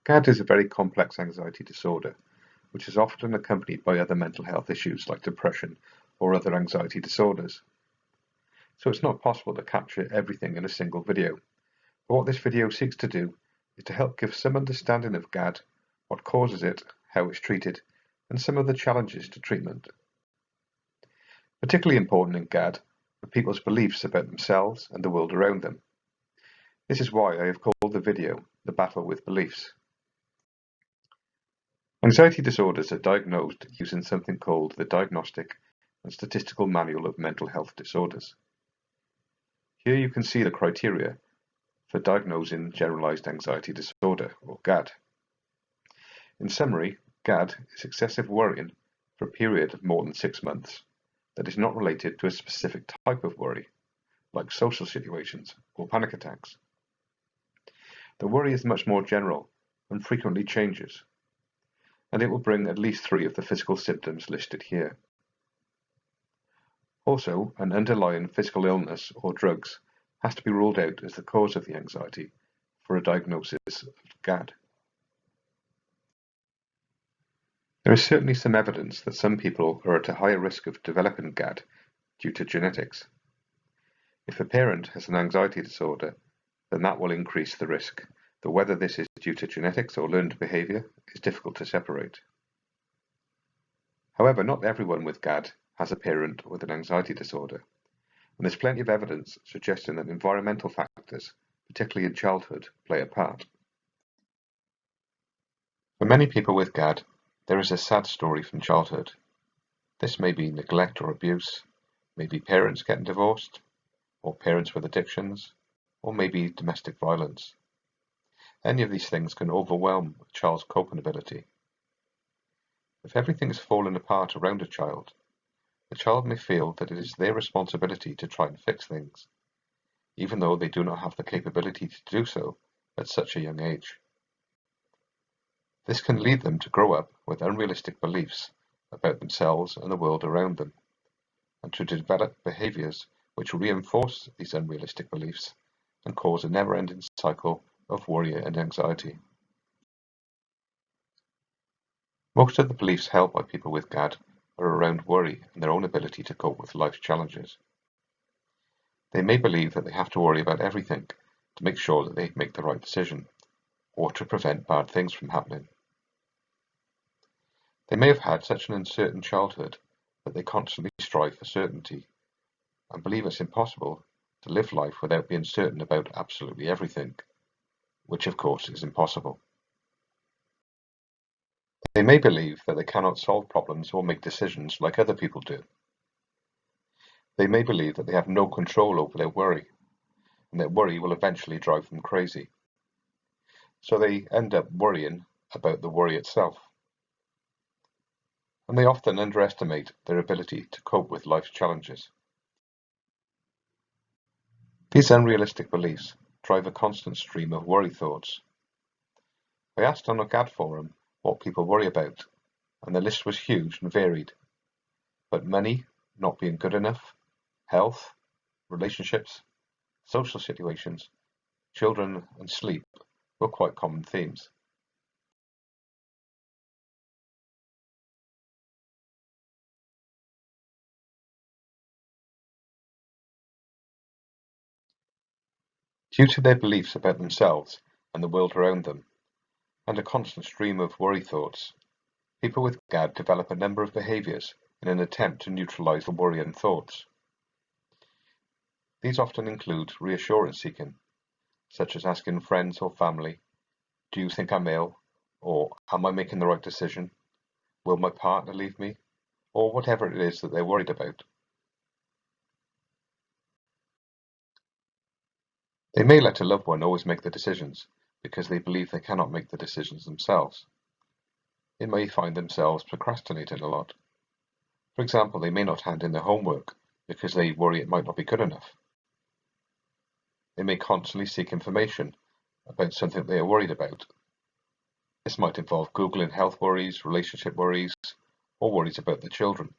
GAD is a very complex anxiety disorder, which is often accompanied by other mental health issues like depression or other anxiety disorders. So it's not possible to capture everything in a single video. But what this video seeks to do is to help give some understanding of GAD, what causes it, how it's treated, and some of the challenges to treatment. Particularly important in GAD are people's beliefs about themselves and the world around them. This is why I have called the video The Battle with Beliefs. Anxiety disorders are diagnosed using something called the Diagnostic and Statistical Manual of Mental Health Disorders. Here you can see the criteria for diagnosing Generalised Anxiety Disorder, or GAD. In summary, GAD is excessive worrying for a period of more than 6 months that is not related to a specific type of worry, like social situations or panic attacks. The worry is much more general and frequently changes, and it will bring at least 3 of the physical symptoms listed here. Also, an underlying physical illness or drugs has to be ruled out as the cause of the anxiety for a diagnosis of GAD. There is certainly some evidence that some people are at a higher risk of developing GAD due to genetics. If a parent has an anxiety disorder, then that will increase the risk, though whether this is due to genetics or learned behaviour is difficult to separate. However, not everyone with GAD has a parent with an anxiety disorder, and there's plenty of evidence suggesting that environmental factors, particularly in childhood, play a part. For many people with GAD, there is a sad story from childhood. This may be neglect or abuse, maybe parents getting divorced, or parents with addictions, or maybe domestic violence. Any of these things can overwhelm a child's coping ability. If everything is falling apart around a child, the child may feel that it is their responsibility to try and fix things, even though they do not have the capability to do so at such a young age. This can lead them to grow up with unrealistic beliefs about themselves and the world around them, and to develop behaviours which reinforce these unrealistic beliefs and cause a never-ending cycle of worry and anxiety. Most of the beliefs held by people with GAD are around worry and their own ability to cope with life's challenges. They may believe that they have to worry about everything to make sure that they make the right decision, or to prevent bad things from happening. They may have had such an uncertain childhood that they constantly strive for certainty, and believe it's impossible to live life without being certain about absolutely everything, which of course is impossible. They may believe that they cannot solve problems or make decisions like other people do. They may believe that they have no control over their worry, and that worry will eventually drive them crazy. So they end up worrying about the worry itself. And they often underestimate their ability to cope with life's challenges. These unrealistic beliefs drive a constant stream of worry thoughts. I asked on a GAD forum what people worry about, and the list was huge and varied. But money, not being good enough, health, relationships, social situations, children and sleep were quite common themes. Due to their beliefs about themselves and the world around them, and a constant stream of worry thoughts, people with GAD develop a number of behaviours in an attempt to neutralise the worrying thoughts. These often include reassurance seeking, such as asking friends or family, "Do you think I'm ill?" or "Am I making the right decision?" "Will my partner leave me?" or whatever it is that they're worried about. They may let a loved one always make the decisions because they believe they cannot make the decisions themselves. They may find themselves procrastinating a lot. For example, they may not hand in their homework because they worry it might not be good enough. They may constantly seek information about something they are worried about. This might involve Googling health worries, relationship worries, or worries about their children.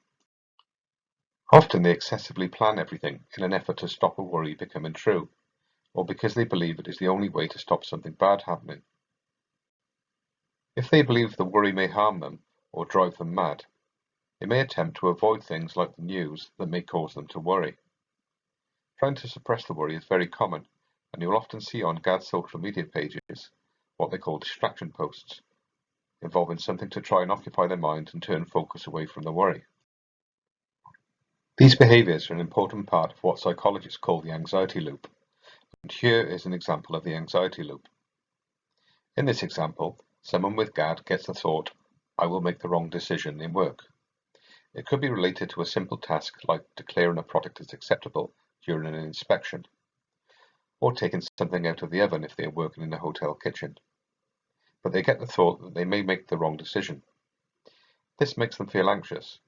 Often they excessively plan everything in an effort to stop a worry becoming true, or because they believe it is the only way to stop something bad happening. If they believe the worry may harm them or drive them mad, they may attempt to avoid things like the news that may cause them to worry. Trying to suppress the worry is very common, and you'll often see on GAD social media pages what they call distraction posts, involving something to try and occupy their mind and turn focus away from the worry. These behaviours are an important part of what psychologists call the anxiety loop, and here is an example of the anxiety loop. In this example, someone with GAD gets the thought, "I will make the wrong decision" in work. It could be related to a simple task like declaring a product as acceptable during an inspection, or taking something out of the oven if they are working in a hotel kitchen. But they get the thought that they may make the wrong decision. This makes them feel anxious,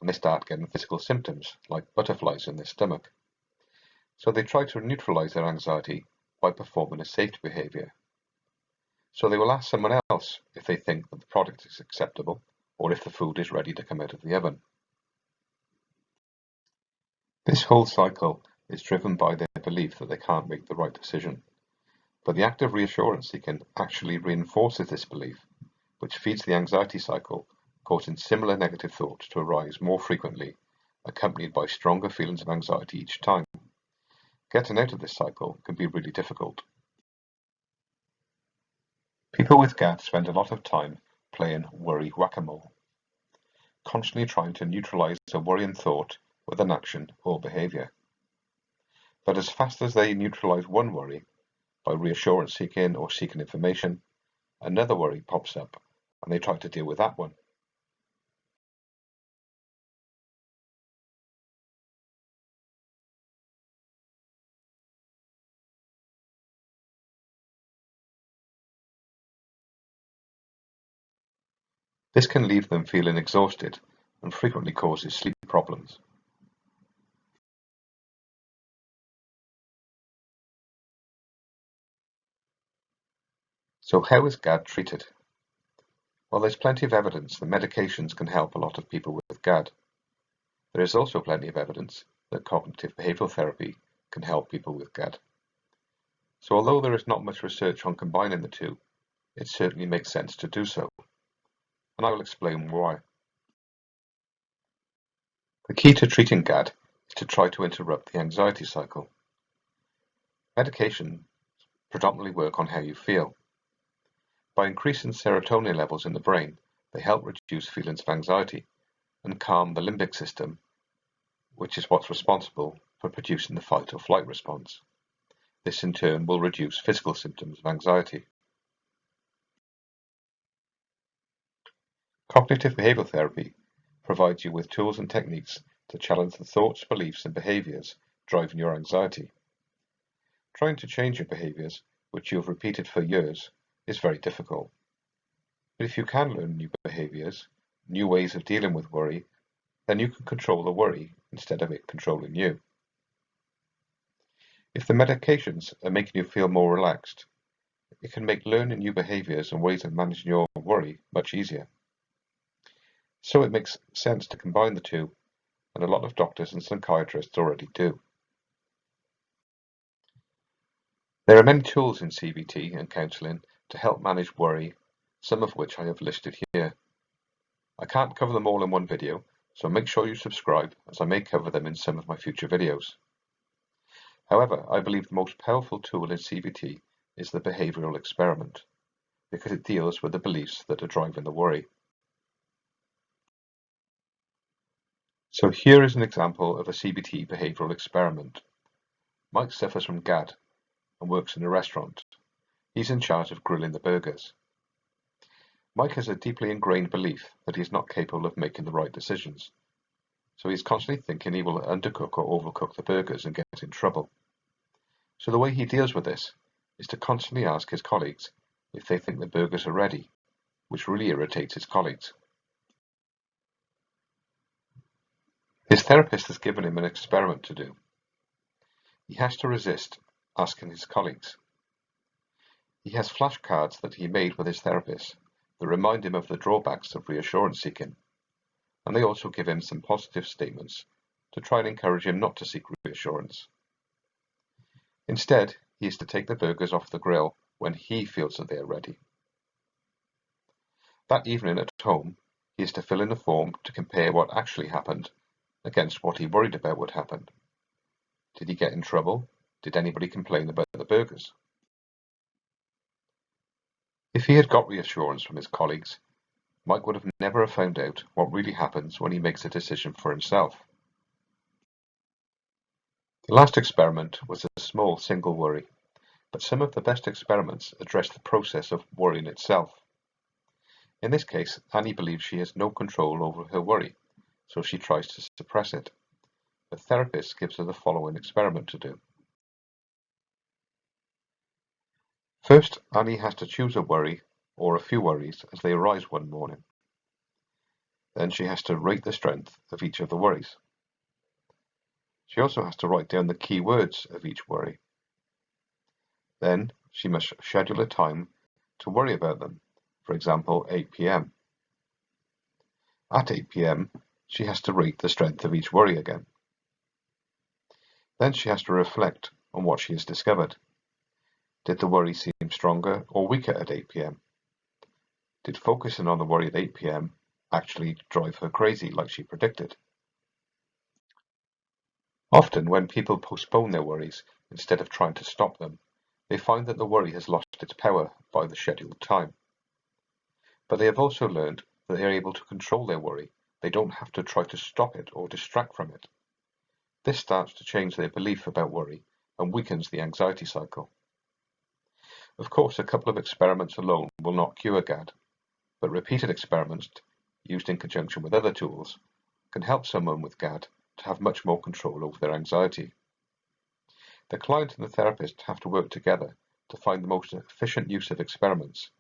and they start getting physical symptoms like butterflies in their stomach. So they try to neutralize their anxiety by performing a safety behavior. So they will ask someone else if they think that the product is acceptable or if the food is ready to come out of the oven. This whole cycle is driven by their belief that they can't make the right decision. But the act of reassurance seeking actually reinforces this belief, which feeds the anxiety cycle, causing similar negative thoughts to arise more frequently, accompanied by stronger feelings of anxiety each time. Getting out of this cycle can be really difficult. People with GAD spend a lot of time playing worry whack-a-mole, constantly trying to neutralize a worrying thought with an action or behavior. But as fast as they neutralize one worry, by reassurance seeking or seeking information, another worry pops up and they try to deal with that one. This can leave them feeling exhausted and frequently causes sleep problems. So how is GAD treated? Well, there's plenty of evidence that medications can help a lot of people with GAD. There is also plenty of evidence that cognitive behavioral therapy can help people with GAD. So although there is not much research on combining the two, it certainly makes sense to do so, and I will explain why. The key to treating GAD is to try to interrupt the anxiety cycle. Medications predominantly work on how you feel. By increasing serotonin levels in the brain, they help reduce feelings of anxiety and calm the limbic system, which is what's responsible for producing the fight or flight response. This in turn will reduce physical symptoms of anxiety. Cognitive behavioral therapy provides you with tools and techniques to challenge the thoughts, beliefs, and behaviors driving your anxiety. Trying to change your behaviors, which you have repeated for years, is very difficult. But if you can learn new behaviors, new ways of dealing with worry, then you can control the worry instead of it controlling you. If the medications are making you feel more relaxed, it can make learning new behaviors and ways of managing your worry much easier. So it makes sense to combine the two, and a lot of doctors and psychiatrists already do. There are many tools in CBT and counselling to help manage worry, some of which I have listed here. I can't cover them all in one video, so make sure you subscribe, as I may cover them in some of my future videos. However, I believe the most powerful tool in CBT is the behavioural experiment, because it deals with the beliefs that are driving the worry. So here is an example of a CBT behavioural experiment. Mike suffers from GAD and works in a restaurant. He's in charge of grilling the burgers. Mike has a deeply ingrained belief that he is not capable of making the right decisions, so he's constantly thinking he will undercook or overcook the burgers and get in trouble. So the way he deals with this is to constantly ask his colleagues if they think the burgers are ready, which really irritates his colleagues. His therapist has given him an experiment to do. He has to resist asking his colleagues. He has flashcards that he made with his therapist that remind him of the drawbacks of reassurance seeking, and they also give him some positive statements to try and encourage him not to seek reassurance. Instead, he is to take the burgers off the grill when he feels that they are ready. That evening at home, he is to fill in a form to compare what actually happened against what he worried about would happen. Did he get in trouble? Did anybody complain about the burgers? If he had got reassurance from his colleagues, Mike would have never found out what really happens when he makes a decision for himself. The last experiment was a small single worry, but some of the best experiments address the process of worrying itself. In this case, Annie believes she has no control over her worry, so she tries to suppress it. The therapist gives her the following experiment to do. First, Annie has to choose a worry or a few worries as they arise one morning. Then she has to rate the strength of each of the worries. She also has to write down the key words of each worry. Then she must schedule a time to worry about them, for example 8 p.m. At 8 p.m. she has to rate the strength of each worry again. Then she has to reflect on what she has discovered. Did the worry seem stronger or weaker at 8 p.m? Did focusing on the worry at 8 p.m. actually drive her crazy like she predicted? Often when people postpone their worries instead of trying to stop them, they find that the worry has lost its power by the scheduled time. But they have also learned that they are able to control their worry. They don't have to try to stop it or distract from it. This starts to change their belief about worry and weakens the anxiety cycle. Of course, a couple of experiments alone will not cure GAD, but repeated experiments used in conjunction with other tools can help someone with GAD to have much more control over their anxiety. The client and the therapist have to work together to find the most efficient use of experiments,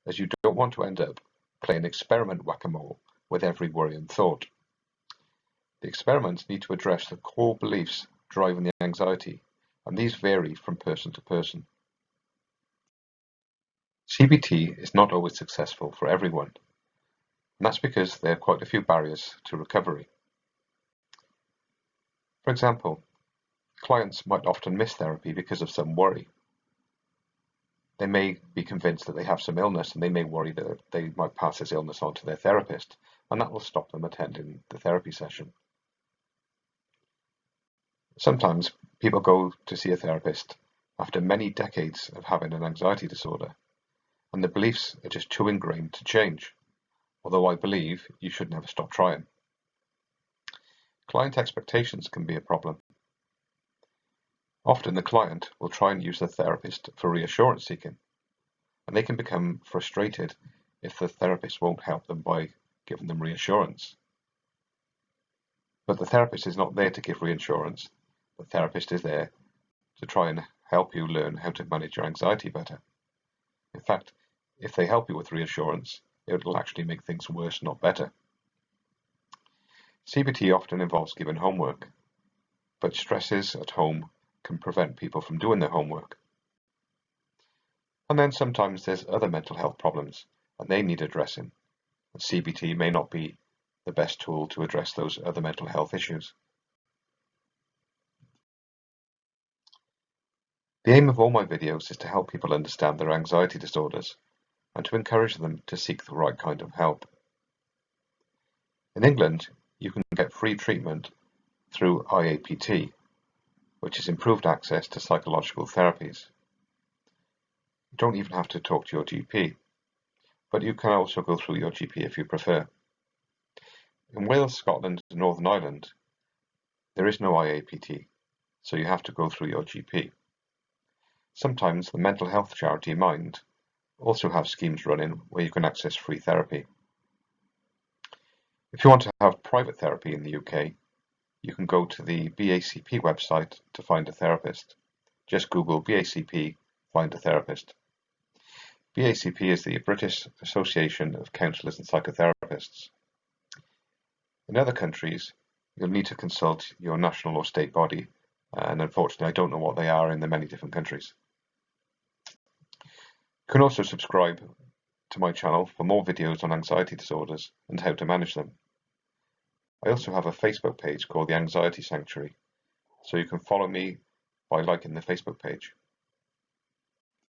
as you don't want to end up playing experiment whack-a-mole with every worry and thought. The experiments need to address the core beliefs driving the anxiety, and these vary from person to person. CBT is not always successful for everyone, and that's because there are quite a few barriers to recovery. For example, clients might often miss therapy because of some worry. They may be convinced that they have some illness and they may worry that they might pass this illness on to their therapist, and that will stop them attending the therapy session. Sometimes people go to see a therapist after many decades of having an anxiety disorder, and the beliefs are just too ingrained to change, although I believe you should never stop trying. Client expectations can be a problem. Often the client will try and use the therapist for reassurance seeking, and they can become frustrated if the therapist won't help them by giving them reassurance. But the therapist is not there to give reassurance. The therapist is there to try and help you learn how to manage your anxiety better. In fact, if they help you with reassurance, it will actually make things worse, not better. CBT often involves giving homework, but stresses at home can prevent people from doing their homework. And then sometimes there's other mental health problems, and they need addressing. And CBT may not be the best tool to address those other mental health issues. The aim of all my videos is to help people understand their anxiety disorders and to encourage them to seek the right kind of help. In England, you can get free treatment through IAPT, which is improved access to psychological therapies. You don't even have to talk to your GP, but you can also go through your GP if you prefer. In Wales, Scotland, and Northern Ireland, there is no IAPT, so you have to go through your GP. Sometimes the mental health charity Mind also have schemes running where you can access free therapy. If you want to have private therapy in the UK, you can go to the BACP website to find a therapist. Just Google BACP, find a therapist. BACP is the British Association of Counsellors and Psychotherapists. In other countries, you'll need to consult your national or state body, and unfortunately I don't know what they are in the many different countries. You can also subscribe to my channel for more videos on anxiety disorders and how to manage them. I also have a Facebook page called The Anxiety Sanctuary, so you can follow me by liking the Facebook page.